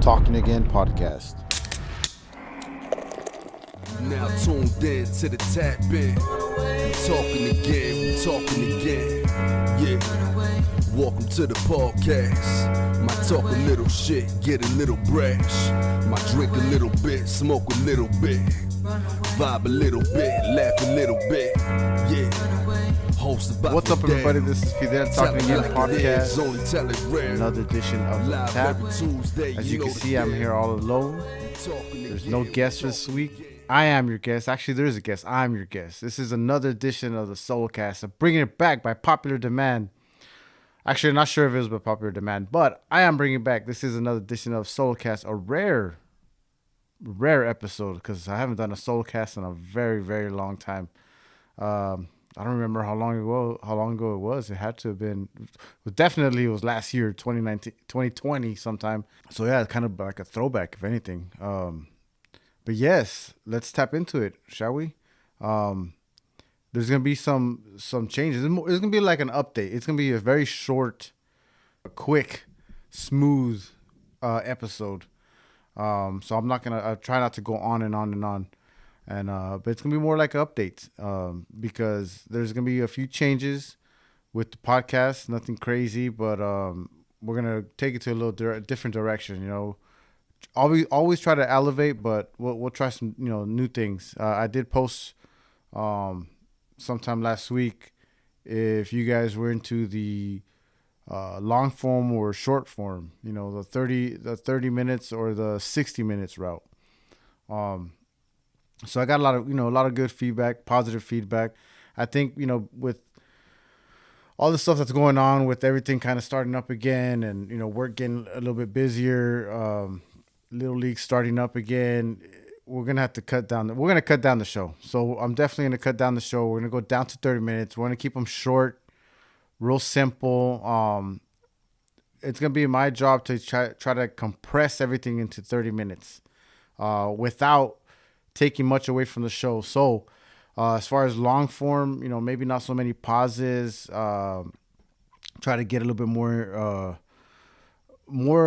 Talking Again podcast. Now tuned in to the tap in. We talking again. Yeah. Welcome to the podcast. Might talk a little shit, get a little brash. Might drink a little bit, smoke a little bit. Vibe a little bit, laugh a little bit. Yeah. What's up, everybody? This is Fidel Talking Again podcast. Another edition of the Tap. As you can see, I'm here all alone. There's no guest this week. I am your guest. Actually, there is a guest. I'm your guest. This is another edition of the SoloCast. I'm bringing it back by popular demand. Actually, I'm not sure if it was by popular demand, but I am bringing it back. This is another edition of SoloCast, a rare episode because I haven't done a SoloCast in a very, very long time. I don't remember how long ago it was. It had to have been, definitely it was last year, 2020 sometime. So yeah, it's kind of like a throwback, if anything. But yes, let's tap into it, shall we? There's gonna be some changes. It's gonna be like an update. It's gonna be a very short, quick, smooth episode. So I'm not gonna try not to go on and on and on. And but it's gonna be more like an update because there's gonna be a few changes with the podcast. Nothing crazy, but we're gonna take it to a little different direction. You know, always try to elevate, but we'll try some new things. I did post sometime last week if you guys were into the long form or short form. You know, the 30 minutes or the 60 minutes route. So I got a lot of good feedback, positive feedback. I think, with all the stuff that's going on with everything kind of starting up again and, work getting a little bit busier, Little League starting up again, we're going to have to cut down the show. So I'm definitely going to cut down the show. We're going to go down to 30 minutes. We're going to keep them short, real simple. It's going to be my job to try to compress everything into 30 minutes without taking much away from the show. So as far as long form, maybe not so many pauses, try to get a little bit more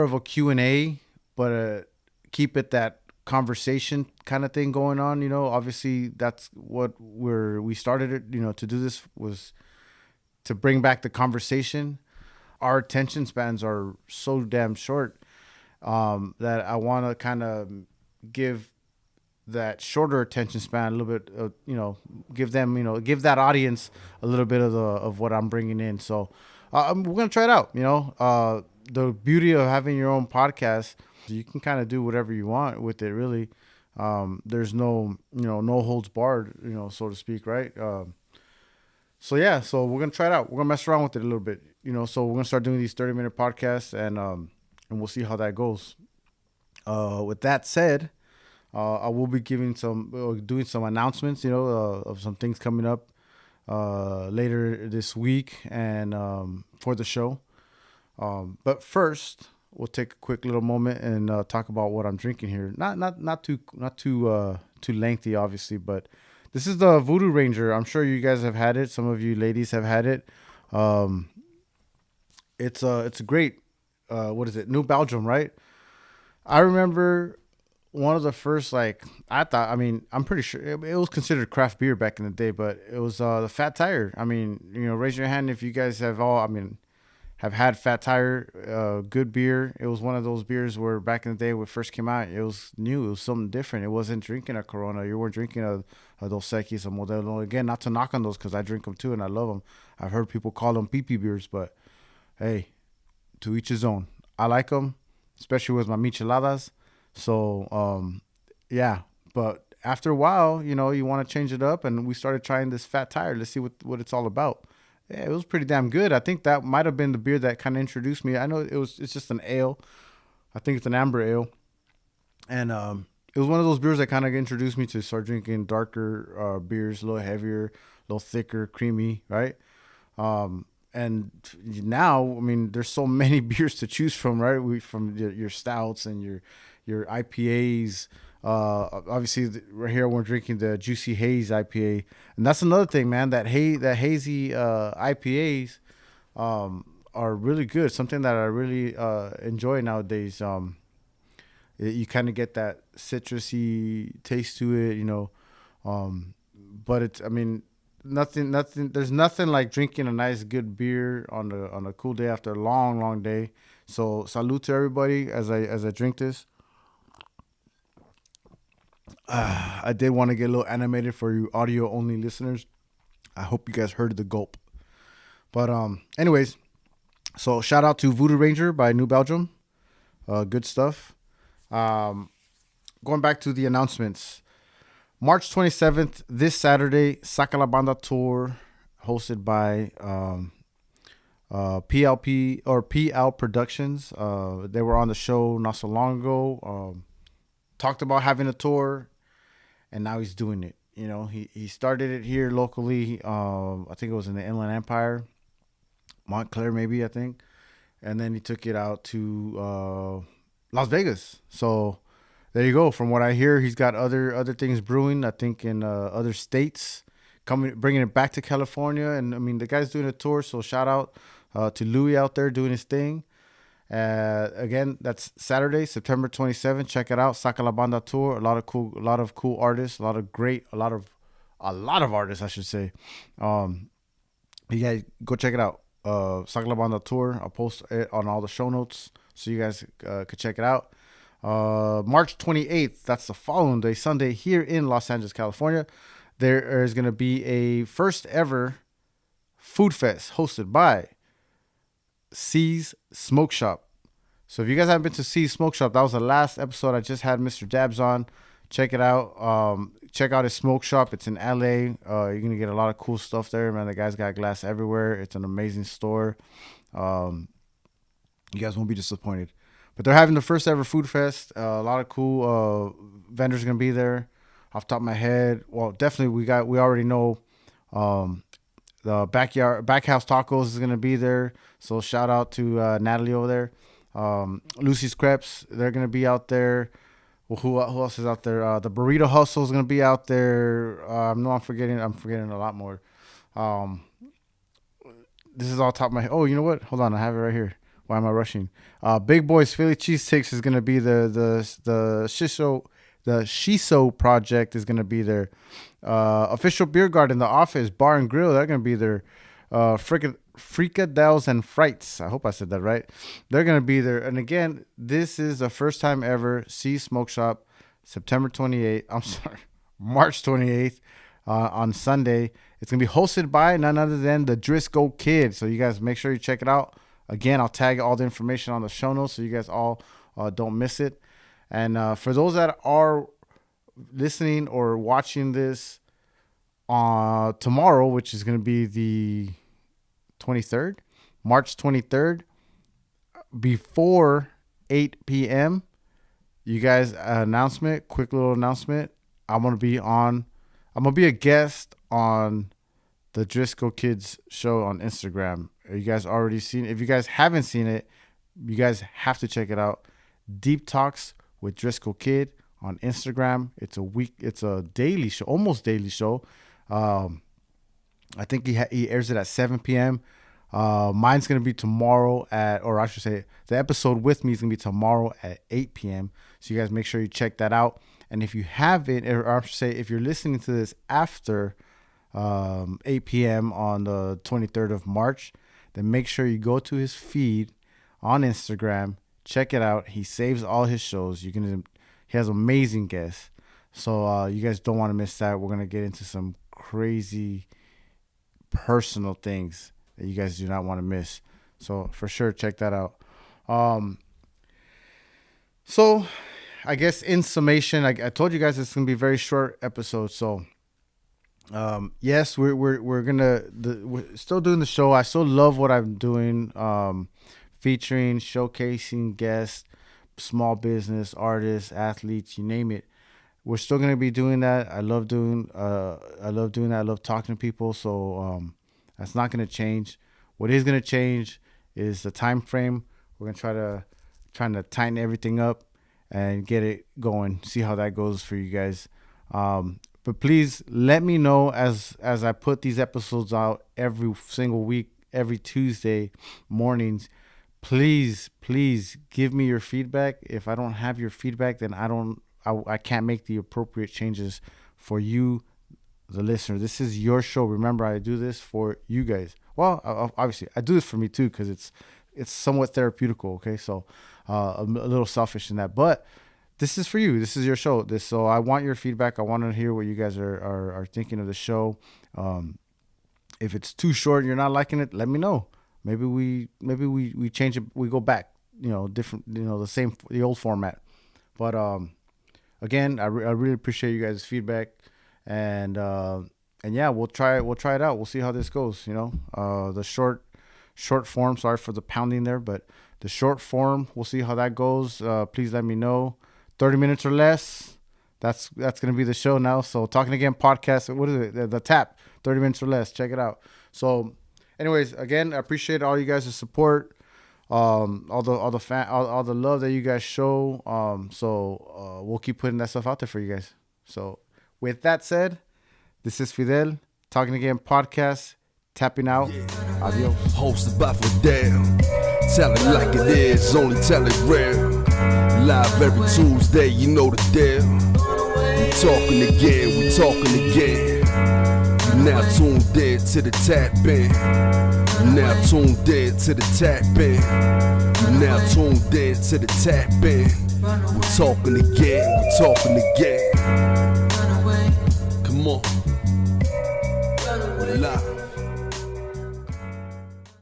of a Q&A, but keep it that conversation kind of thing going on. Obviously that's what we started it, to do this was to bring back the conversation. Our attention spans are so damn short that I want to kind of give that shorter attention span a little bit, give that audience a little bit of what I'm bringing in. So we're going to try it out. The beauty of having your own podcast, you can kind of do whatever you want with it, really. There's no holds barred, so to speak. Right. So we're going to try it out. We're going to mess around with it a little bit, so we're going to start doing these 30-minute podcasts and we'll see how that goes. With that said, I will be doing some announcements, of some things coming up later this week and for the show. But first, we'll take a quick little moment and talk about what I'm drinking here. Not too lengthy, obviously, but this is the Voodoo Ranger. I'm sure you guys have had it. Some of you ladies have had it. It's a great New Belgium, right? I remember one of the first, I'm pretty sure it was considered craft beer back in the day, but it was the Fat Tire. Raise your hand if you guys have have had Fat Tire, good beer. It was one of those beers where back in the day when it first came out, it was new. It was something different. It wasn't drinking a Corona. You weren't drinking a Dos Equis, a Modelo. Again, not to knock on those because I drink them too and I love them. I've heard people call them pee-pee beers, but hey, to each his own. I like them, especially with my micheladas. So, but after a while, you want to change it up, and we started trying this Fat Tire. Let's see what it's all about. Yeah, it was pretty damn good. I think that might have been the beer that kind of introduced me. I know it's just an ale. I think it's an amber ale. And it was one of those beers that kind of introduced me to start drinking darker beers, a little heavier, a little thicker, creamy, right? And now, there's so many beers to choose from, right? From your stouts and your IPAs. Obviously, right here we're drinking the Juicy Haze IPA, and that's another thing, man. That hazy IPAs are really good. Something that I really enjoy nowadays. You kind of get that citrusy taste to it, you know. But it's, I mean, nothing. There's nothing like drinking a nice good beer on a cool day after a long day. So salute to everybody as I drink this. I did want to get a little animated for you audio only listeners. I hope you guys heard the gulp. But anyways, so shout out to Voodoo Ranger by New Belgium. Good stuff. Going back to the announcements. March 27th, this Saturday, Saca La Banda Tour, hosted by PLP or PL Productions. They were on the show not so long ago. Talked about having a tour, and now he's doing it. You know, he started it here locally. I think it was in the Inland Empire, Montclair maybe, I think. And then he took it out to Las Vegas. So there you go. From what I hear, he's got other things brewing, I think, in other states, bringing it back to California. And, I mean, the guy's doing a tour, so shout out to Louis out there doing his thing. Again, that's Saturday, September 27th. Check it out, Saca La Banda Tour. A lot of cool artists, a lot of artists, I should say. You guys go check it out. Saca La Banda Tour. I'll post it on all the show notes so you guys could check it out. March 28th, that's the following day, Sunday, here in Los Angeles, California. There is going to be a first ever food fest hosted by C's SmokeShop. So if you guys haven't been to C's SmokeShop, that was the last episode. I just had Mr. Dabs on. Check it out. Check out his smoke shop. It's in LA. You're gonna get a lot of cool stuff there, man. The guy's got glass everywhere. It's an amazing store. You guys won't be disappointed. But they're having the first ever food fest. A lot of cool vendors are gonna be there. Off the top of my head, well, definitely we already know the Backhouse Tacos is gonna be there. So shout out to Natalie over there. Lucy's Crepes, they're gonna be out there. Well, who else is out there? The Burrito Hustle is gonna be out there. No, I'm forgetting a lot more. This is all top of my head. Oh, you know what? Hold on, I have it right here. Why am I rushing? Big Boy's Philly Cheesesteaks is gonna be the Shiso Project is gonna be there. Official Beer Garden, The Office, Bar and Grill, they're gonna be there. Fricadels and Frights, I hope I said that right. They're gonna be there. And again, this is the first time ever. See Smoke Shop, September 28th. I'm sorry, March 28th on Sunday. It's gonna be hosted by none other than the Driscoll Kid. So you guys make sure you check it out. Again, I'll tag all the information on the show notes so you guys all don't miss it. And for those that are listening or watching this tomorrow, which is going to be the 23rd, March 23rd, before 8 p.m., you guys, quick little announcement. I'm going to be a guest on the Driscoll Kids show on Instagram. You guys already seen it? If you guys haven't seen it, you guys have to check it out. Deep Talks with Driscoll Kid on Instagram. It's a daily show, almost daily show. I think he airs it at 7 p.m. Mine's going to be tomorrow the episode with me is going to be tomorrow at 8 p.m. So you guys make sure you check that out. And if you haven't, or I should say, if you're listening to this after 8 p.m. on the 23rd of March, then make sure you go to his feed on Instagram. Check it out. He saves all his shows. He has amazing guests. So you guys don't want to miss that. We're going to get into some crazy personal things that you guys do not want to miss. So for sure, check that out. So I guess in summation, I told you guys it's going to be a very short episode. So yes, we're still doing the show. I still love what I'm doing. Featuring, showcasing guests, small business, artists, athletes, you name it. We're still going to be doing that. I love doing that. I love talking to people. So that's not going to change. What is going to change is the time frame. We're going to trying to tighten everything up and get it going. See how that goes for you guys. But please let me know as I put these episodes out every single week, every Tuesday mornings. please give me your feedback. If I don't have your feedback, then I can't make the appropriate changes for you, the listener. This is your show. Remember, I do this for you guys. Well, obviously I do this for me too, because it's somewhat therapeutical. Okay, so a little selfish in that, but this is for you. This is your show. So I want your feedback. I want to hear what you guys are thinking of the show. If it's too short and you're not liking it, let me know. Maybe we change it. We go back, different, the old format. But again, I really appreciate you guys' feedback, and yeah, we'll try it out. We'll see how this goes. The short form. Sorry for the pounding there, but the short form, we'll see how that goes. Please let me know. 30 minutes or less. That's gonna be the show now. So Talking Again podcast. What is it? The tap. 30 minutes or less. Check it out. So, anyways, again, I appreciate all you guys' support. All the love that you guys show. We'll keep putting that stuff out there for you guys. So, with that said, this is Fidel, Talking Again podcast, tapping out. Adios. Hosted by Fidel. Tell it like it is, only tell it real. Live every Tuesday, you know the deal. We talking again. You now tuned in to the tap in. You now tuned in to the tap in. You now tuned in to the tap in. We're talking again. Come on. We're live.